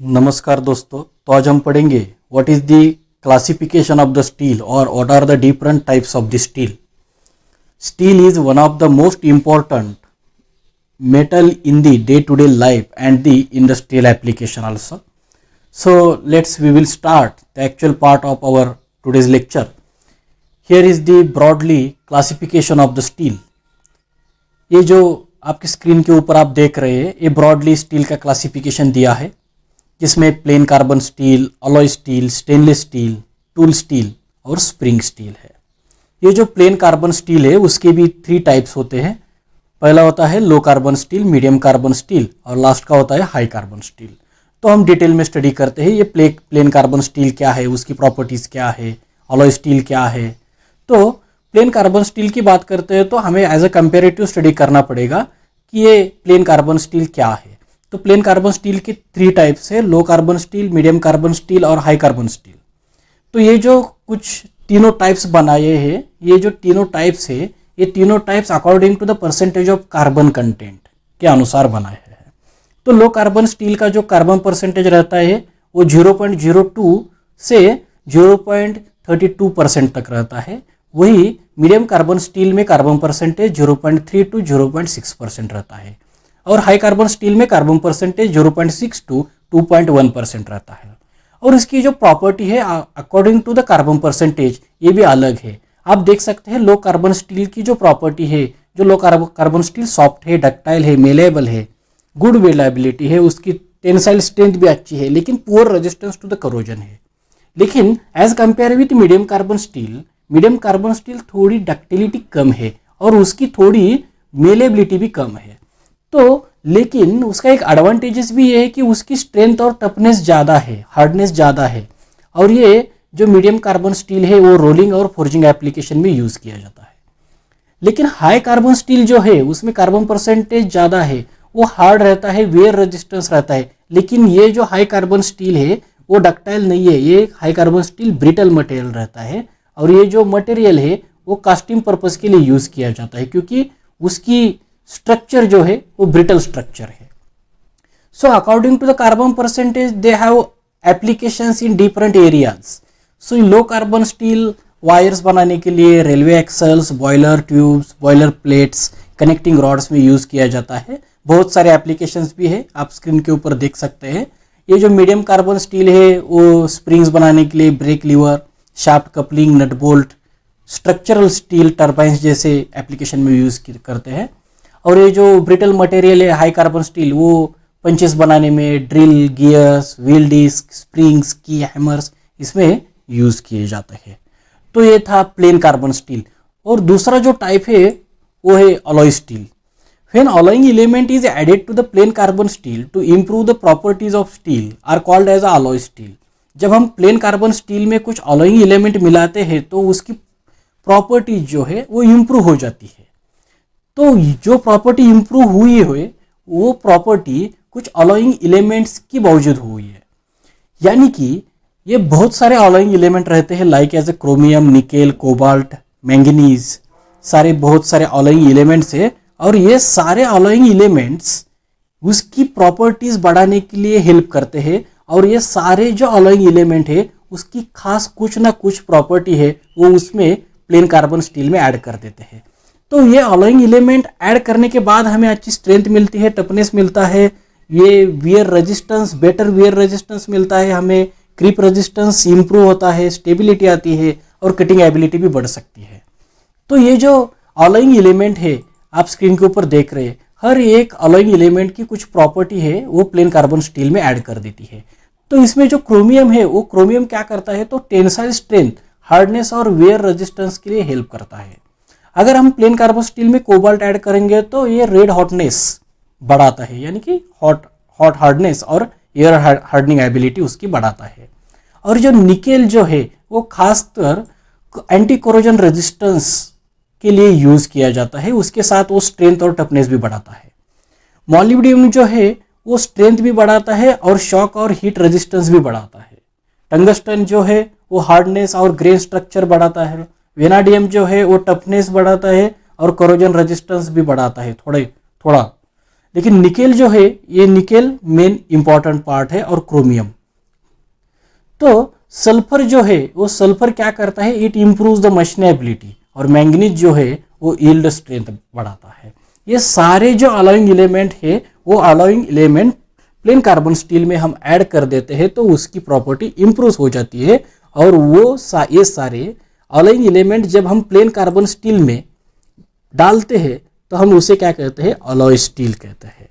नमस्कार दोस्तों। तो आज हम पढ़ेंगे what is the classification of the steel और what are the different types of the steel. Steel is one of the most important metal in the day-to-day life and the industrial application also. So we will start the actual part of our today's lecture. Here is the broadly classification of the steel. ये जो आपकी screen के ऊपर आप देख रहे हैं ये ब्रॉडली स्टील का क्लासिफिकेशन दिया है, जिसमें plane carbon steel, alloy steel, stainless steel, tool steel और स्प्रिंग स्टील है। ये जो प्लेन कार्बन स्टील है उसके भी 3 टाइप्स होते हैं। पहला होता है लो carbon steel, medium carbon steel और लास्ट का होता है हाई कार्बन स्टील। तो हम डिटेल में स्टडी करते हैं ये प्लेन कार्बन स्टील क्या है, उसकी प्रॉपर्टीज़ क्या है, अलॉय स्टील क्या है। तो प्लेन कार्बन स्टील की बात करते हैं तो हमें एज अ कंपेरेटिव स्टडी करना पड़ेगा कि ये प्लेन कार्बन स्टील क्या है। तो प्लेन कार्बन स्टील के 3 टाइप्स है, लो carbon steel, medium carbon steel और हाई कार्बन स्टील। तो ये जो कुछ तीनों टाइप्स बनाए हैं, ये जो तीनों टाइप्स है, ये तीनों types according to the percentage of carbon content के अनुसार बनाए हैं। तो लो कार्बन स्टील का जो कार्बन परसेंटेज रहता है वो 0.02 से 0.32% तक रहता है। वही मीडियम कार्बन स्टील में कार्बन परसेंटेज 0.3 टू 0.6% रहता है और हाई कार्बन स्टील में कार्बन परसेंटेज 0.6 टू 2.1% रहता है। और इसकी जो प्रॉपर्टी है according to the carbon percentage ये भी अलग है। आप देख सकते हैं लो कार्बन स्टील की जो प्रॉपर्टी है, जो लो कार्बन स्टील सॉफ्ट है, डक्टाइल है, मेलेबल है, गुड वेलाबिलिटी है, उसकी टेंसाइल स्ट्रेंथ भी अच्छी है, लेकिन poor resistance to the corrosion है। लेकिन as compare with medium carbon steel थोड़ी डक्टिलिटी कम है और उसकी थोड़ी मेलेबिलिटी भी कम है। तो लेकिन उसका एक एडवांटेजेस भी ये है कि उसकी स्ट्रेंथ और टफनेस ज़्यादा है, हार्डनेस ज़्यादा है। और ये जो मीडियम कार्बन स्टील है वो रोलिंग और फोर्जिंग एप्लीकेशन में यूज़ किया जाता है। लेकिन हाई कार्बन स्टील जो है उसमें कार्बन परसेंटेज ज़्यादा है, वो हार्ड रहता है, वेयर रेजिस्टेंस रहता है। लेकिन ये जो हाई कार्बन स्टील है वो डक्टाइल नहीं है, ये high carbon steel brittle material रहता है। और ये जो मटेरियल है वो कास्टिंग पर्पस के लिए यूज़ किया जाता है क्योंकि उसकी स्ट्रक्चर जो है वो ब्रिटल स्ट्रक्चर है। So according to the carbon percentage they have applications in different areas. So low carbon steel wires बनाने के लिए railway axles, boiler tubes, boiler plates, connecting rods में यूज़ किया जाता है। बहुत सारे एप्लीकेशंस भी है, आप स्क्रीन के ऊपर देख सकते हैं। ये जो मीडियम कार्बन स्टील है वो स्प्रिंग्स बनाने के लिए, brake lever, shaft coupling, nut bolt, structural steel turbines जैसे एप्लीकेशन में यूज़ करते हैं। और ये जो ब्रिटल मटेरियल है हाई कार्बन स्टील वो पंचेस बनाने में, drill, gears, wheel disc, springs, की हैमर्स इसमें यूज़ किए जाते हैं। तो ये था प्लेन कार्बन स्टील। और दूसरा जो टाइप है वो है alloy steel. When alloying element is added to the plain carbon steel to improve the properties of steel are called as alloy steel. जब हम प्लेन कार्बन स्टील में कुछ अलॉइंग एलिमेंट मिलाते हैं तो उसकी प्रॉपर्टीज जो है वो इम्प्रूव हो जाती है। तो जो प्रॉपर्टी इम्प्रूव हुई है वो प्रॉपर्टी कुछ अलॉइंग एलिमेंट्स की बावजूद हुई है। यानी कि ये बहुत सारे अलॉइंग एलिमेंट रहते हैं like as a chromium, nickel, cobalt, manganese, सारे बहुत सारे अलॉइंग एलिमेंट्स है। और ये सारे अलॉइंग एलिमेंट्स उसकी प्रॉपर्टीज बढ़ाने के लिए हेल्प करते हैं। और ये सारे जो अलॉइंग एलिमेंट है उसकी खास कुछ ना कुछ प्रॉपर्टी है वो उसमें प्लेन कार्बन स्टील में ऐड कर देते हैं। तो ये अलॉइंग एलिमेंट ऐड करने के बाद हमें अच्छी स्ट्रेंथ मिलती है, टफनेस मिलता है, ये wear resistance, better wear resistance मिलता है, हमें क्रीप रेजिस्टेंस इंप्रूव होता है, स्टेबिलिटी आती है और कटिंग एबिलिटी भी बढ़ सकती है। तो ये जो अलॉइंग एलिमेंट है आप स्क्रीन के ऊपर देख रहे हैं, हर एक अलॉइंग एलिमेंट की कुछ प्रॉपर्टी है वो प्लेन कार्बन स्टील में ऐड कर देती है। तो इसमें जो क्रोमियम है वो क्रोमियम क्या करता है तो टेंसाइल स्ट्रेंथ, हार्डनेस और वेयर रेजिस्टेंस के लिए हेल्प करता है। अगर हम प्लेन कार्बन स्टील में कोबाल्ट ऐड करेंगे तो ये रेड हॉटनेस बढ़ाता है, यानी कि हॉट हार्डनेस और एयर हार्डनिंग एबिलिटी उसकी बढ़ाता है। और जो निकेल जो है वो खासकर एंटी कोरोजन रेजिस्टेंस के लिए यूज़ किया जाता है, उसके साथ वो स्ट्रेंथ और टफनेस भी बढ़ाता है। मॉलिब्डेनम जो है वो स्ट्रेंथ भी बढ़ाता है और शॉक और हीट रेजिस्टेंस भी बढ़ाता है। टंगस्टन जो है वो हार्डनेस और ग्रेन स्ट्रक्चर बढ़ाता है। वेनाडियम जो है वो टफनेस बढ़ाता है और कोरोजन रेजिस्टेंस भी बढ़ाता है थोड़ा। लेकिन निकेल जो है, ये निकेल मेन इंपॉर्टेंट पार्ट है, और क्रोमियम। तो सल्फर जो है, वो सल्फर क्या करता है, इट इम्प्रूव्स द मशीनेबिलिटी, और मैंगनीज जो है वो यील्ड स्ट्रेंथ बढ़ाता है। ये सारे जो अलॉइंग एलिमेंट है, वो alloying element plane carbon steel में हम ऐड कर देते हैं तो उसकी प्रॉपर्टी इंप्रूव हो जाती है। और वो ये सारे अलॉइंग एलिमेंट जब हम प्लेन कार्बन स्टील में डालते हैं तो हम उसे क्या कहते हैं, अलॉय स्टील कहते हैं।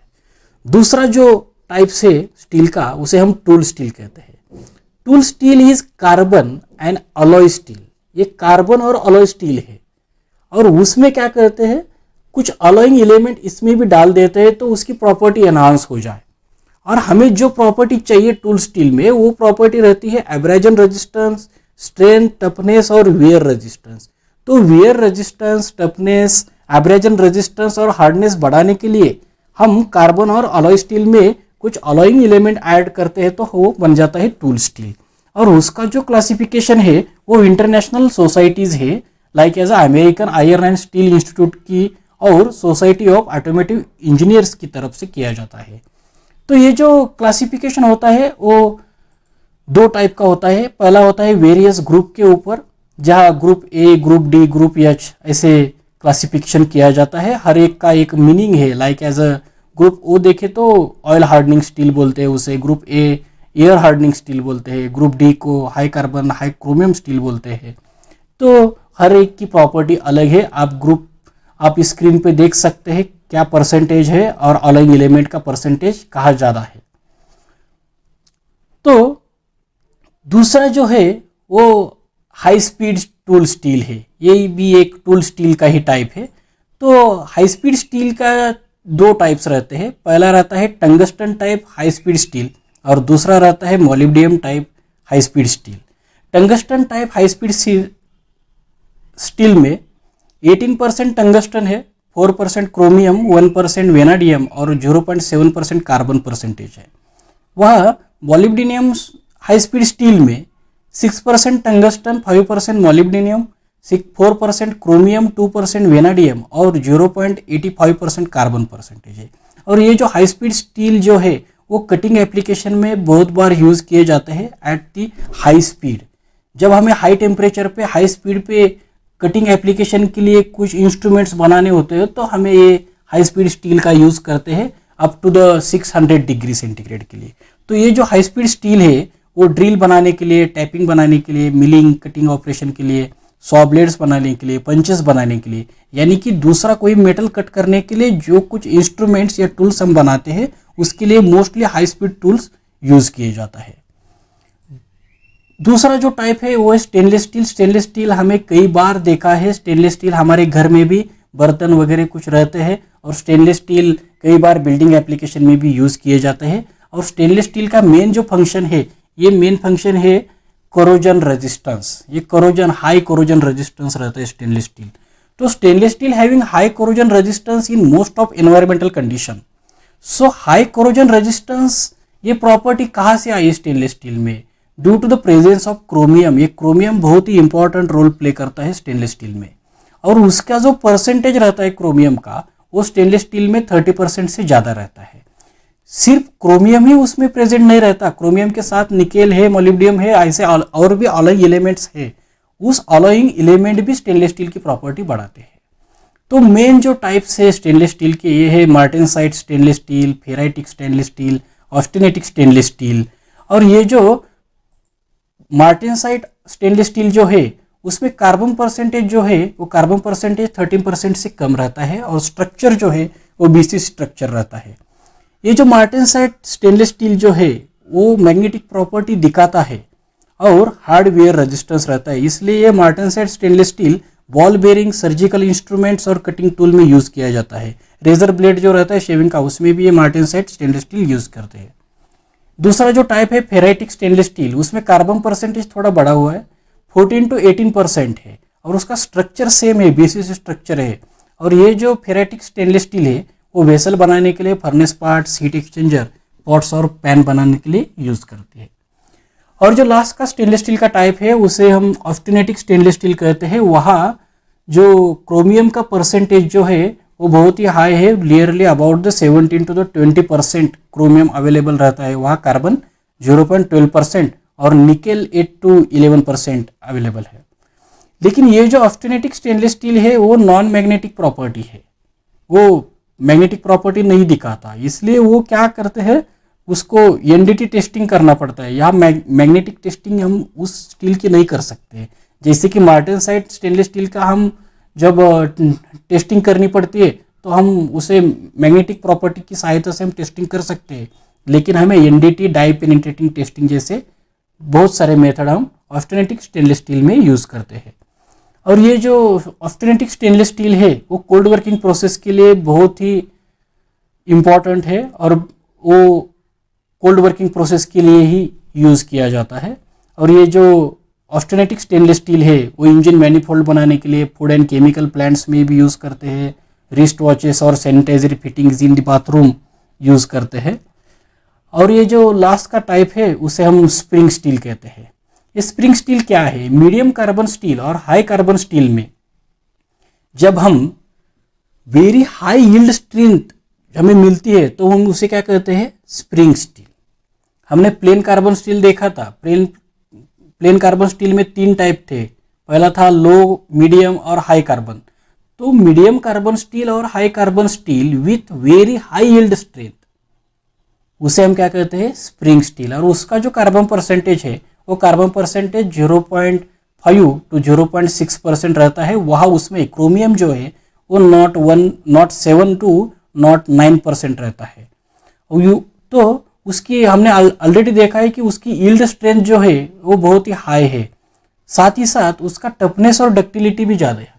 दूसरा जो टाइप से स्टील का, उसे हम टूल स्टील कहते हैं। Tool steel is carbon and alloy steel. ये कार्बन और अलॉय स्टील है, और उसमें क्या करते हैं, कुछ अलॉइंग एलिमेंट इसमें भी डाल देते हैं तो उसकी प्रॉपर्टी एनहांस हो जाए। और हमें जो प्रॉपर्टी चाहिए टूल स्टील में, वो प्रॉपर्टी रहती है एब्रेजन रेजिस्टेंस, स्ट्रेंथ, टफनेस और वियर रेजिस्टेंस। तो wear resistance, toughness, abrasion resistance और हार्डनेस बढ़ाने के लिए हम कार्बन और अलॉय स्टील में कुछ अलॉइंग एलिमेंट ऐड करते हैं तो वो बन जाता है टूल स्टील। और उसका जो क्लासिफिकेशन है वो इंटरनेशनल सोसाइटीज है, like as American Iron and Steel Institute की और सोसाइटी ऑफ ऑटोमेटिव इंजीनियर्स की तरफ से किया जाता है। तो ये जो क्लासिफिकेशन होता है वो दो टाइप का होता है। पहला होता है वेरियस ग्रुप के ऊपर, जहाँ group A, group D, group H ऐसे क्लासिफिकेशन किया जाता है। हर एक का एक मीनिंग है, like as a group O देखे तो ऑयल हार्डनिंग स्टील बोलते हैं उसे, group A air hardening steel बोलते हैं, ग्रुप डी को high carbon high chromium steel बोलते हैं। तो हर एक की प्रॉपर्टी अलग है। आप स्क्रीन पे देख सकते हैं क्या परसेंटेज है और अलॉइंग एलिमेंट का परसेंटेज कहाँ ज़्यादा है। तो दूसरा जो है वो हाई स्पीड टूल स्टील है, ये भी एक टूल स्टील का ही टाइप है। तो हाई स्पीड स्टील का दो टाइप्स रहते हैं। पहला रहता है tungsten type high speed steel, और दूसरा रहता है molybdenum type high speed steel. Tungsten type high speed steel में 18% टंगस्टन है, 4% क्रोमियम, 1% वेनाडियम और 0.7% कार्बन परसेंटेज है। वह मोलिब्डेनम हाई स्पीड स्टील में 6% टंगस्टन, 5% मोलिब्डेनम, 4% क्रोमियम, 2% वेनाडियम और 0.85% कार्बन परसेंटेज है। और ये जो हाई स्पीड स्टील जो है वो कटिंग एप्लीकेशन में बहुत बार यूज किए जाते हैं एट दी हाई स्पीड। जब हमें हाई टेम्परेचर पे, हाई स्पीड पे कटिंग एप्लीकेशन के लिए कुछ इंस्ट्रूमेंट्स बनाने होते हैं तो हमें ये हाई स्पीड स्टील का यूज करते हैं up to the 600 degree centigrade के लिए। तो ये जो हाई स्पीड स्टील है वो ड्रिल बनाने के लिए, टैपिंग बनाने के लिए, मिलिंग कटिंग ऑपरेशन के लिए, सॉ ब्लेड्स बनाने के लिए, पंचेस बनाने के लिए, यानी कि दूसरा कोई मेटल कट करने के लिए जो कुछ इंस्ट्रूमेंट्स या टूल्स हम बनाते हैं उसके लिए mostly high speed tools use किए जाता है। दूसरा जो टाइप है वो है स्टेनलेस स्टील। स्टेनलेस स्टील हमें कई बार देखा है, स्टेनलेस स्टील हमारे घर में भी बर्तन वगैरह कुछ रहते हैं और स्टेनलेस स्टील कई बार बिल्डिंग एप्लीकेशन में भी यूज किए जाते हैं। और स्टेनलेस स्टील का मेन जो फंक्शन है, ये मेन फंक्शन है कोरोजन रेजिस्टेंस। ये कोरोजन, हाई कोरोजन रेजिस्टेंस रहता है स्टेनलेस स्टील। तो stainless steel having high corrosion resistance in most of environmental condition. So high corrosion resistance ये प्रॉपर्टी कहाँ से आई स्टेनलेस स्टील में? Due to the presence of chromium. ये क्रोमियम बहुत ही इंपॉर्टेंट रोल प्ले करता है स्टेनलेस स्टील में, और उसका जो परसेंटेज रहता है क्रोमियम का वो स्टेनलेस स्टील में 30% से ज़्यादा रहता है। सिर्फ क्रोमियम ही उसमें प्रेजेंट नहीं रहता, क्रोमियम के साथ निकेल है, मोलिब्डेनम है, ऐसे और भी अलॉइंग एलिमेंट्स है। उस अलॉइंग एलिमेंट भी स्टेनलेस स्टील की प्रॉपर्टी बढ़ाते हैं। तो मेन जो टाइप्स है स्टेनलेस स्टील के ये है martensite stainless steel, ferritic stainless steel, austenitic stainless steel. और ये जो मार्टेनसाइट स्टेनलेस स्टील जो है उसमें कार्बन परसेंटेज जो है वो कार्बन परसेंटेज 13% से कम रहता है और स्ट्रक्चर जो है वो BC स्ट्रक्चर रहता है। ये जो मार्टेनसाइट स्टेनलेस स्टील जो है वो मैग्नेटिक प्रॉपर्टी दिखाता है और हार्डवेयर रेजिस्टेंस रहता है, इसलिए ये martensite stainless steel ball bearing, surgical instruments और कटिंग टूल में यूज किया जाता है। रेजर ब्लेड जो रहता है शेविंग का, उसमें भी ये मार्टेनसाइट स्टेनलेस स्टील यूज करते हैं। दूसरा जो टाइप है फेराइटिक स्टेनलेस स्टील, उसमें कार्बन परसेंटेज थोड़ा बढ़ा हुआ है, 14 to 18% है और उसका स्ट्रक्चर सेम है, BC स्ट्रक्चर है। और ये जो फेराइटिक स्टेनलेस स्टील है वो वेसल बनाने के लिए, furnace parts, heat exchanger, pots और पैन बनाने के लिए यूज करती है। और जो लास्ट का स्टेनलेस स्टील का टाइप है उसे हम ऑस्टेनेटिक स्टेनलेस स्टील कहते हैं। वहाँ जो क्रोमियम का परसेंटेज जो है वो बहुत ही हाई है, nearly about the 17 to 20% chromium available रहता है, वहाँ कार्बन 0.12% और निकेल 8 to 11% अवेलेबल है। लेकिन ये जो ऑस्टेनेटिक स्टेनलेस स्टील है वो नॉन मैग्नेटिक प्रॉपर्टी है, वो मैग्नेटिक प्रॉपर्टी नहीं दिखाता, इसलिए वो क्या करते हैं, उसको एनडीटी टेस्टिंग करना पड़ता है। यहाँ मैग्नेटिक टेस्टिंग हम उस स्टील की नहीं कर सकते। जैसे कि मार्टेनसाइट स्टेनलेस स्टील का हम जब टेस्टिंग करनी पड़ती है तो हम उसे मैग्नेटिक प्रॉपर्टी की सहायता से हम टेस्टिंग कर सकते हैं, लेकिन हमें एनडीटी डाई पेनिट्रेटिंग टेस्टिंग जैसे बहुत सारे मेथड हम ऑस्टेनेटिक स्टेनलेस स्टील में यूज़ करते हैं। और ये जो ऑस्टेनेटिक स्टेनलेस स्टील है वो कोल्ड वर्किंग प्रोसेस के लिए बहुत ही इम्पॉर्टेंट है और वो कोल्ड वर्किंग प्रोसेस के लिए ही यूज़ किया जाता है। और ये जो ऑस्टेनेटिक स्टेनलेस स्टील है वो इंजन मैनिफोल्ड बनाने के लिए, फूड एंड केमिकल प्लांट्स में भी यूज़ करते हैं, रिस्ट वॉचेस और sanitiser fittings in the bathroom use करते हैं। और ये जो लास्ट का टाइप है उसे हम स्प्रिंग स्टील कहते हैं। ये स्प्रिंग स्टील क्या है? मीडियम कार्बन स्टील और हाई कार्बन स्टील में जब हम वेरी हाई यील्ड स्ट्रेंथ हमें मिलती है तो हम उसे क्या कहते हैं? Spring steel. हमने प्लेन कार्बन स्टील देखा था। प्लेन कार्बन स्टील में 3 टाइप थे, पहला था लो, मीडियम और हाई कार्बन। तो मीडियम कार्बन स्टील और high carbon steel with very high yield strength उसे हम क्या कहते हैं? Spring steel. और उसका जो कार्बन परसेंटेज है वो कार्बन परसेंटेज 0.5 to 0.6% रहता है। वहाँ उसमें क्रोमियम जो है वो नॉट 7 to 9% रहता है। तो उसकी हमने ऑलरेडी देखा है कि उसकी यील्ड स्ट्रेंथ जो है वो बहुत ही हाई है, साथ ही साथ उसका टफनेस और डक्टिलिटी भी ज़्यादा है।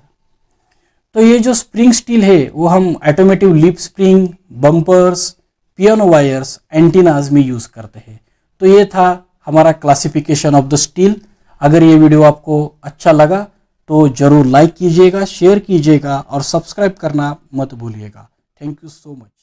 तो ये जो स्प्रिंग स्टील है वो हम automotive lip spring, bumpers, piano wires, antennas में यूज़ करते हैं। तो ये था हमारा क्लासिफिकेशन ऑफ द स्टील। अगर ये वीडियो आपको अच्छा लगा तो ज़रूर लाइक कीजिएगा, शेयर कीजिएगा और सब्सक्राइब करना मत भूलिएगा। Thank you so much.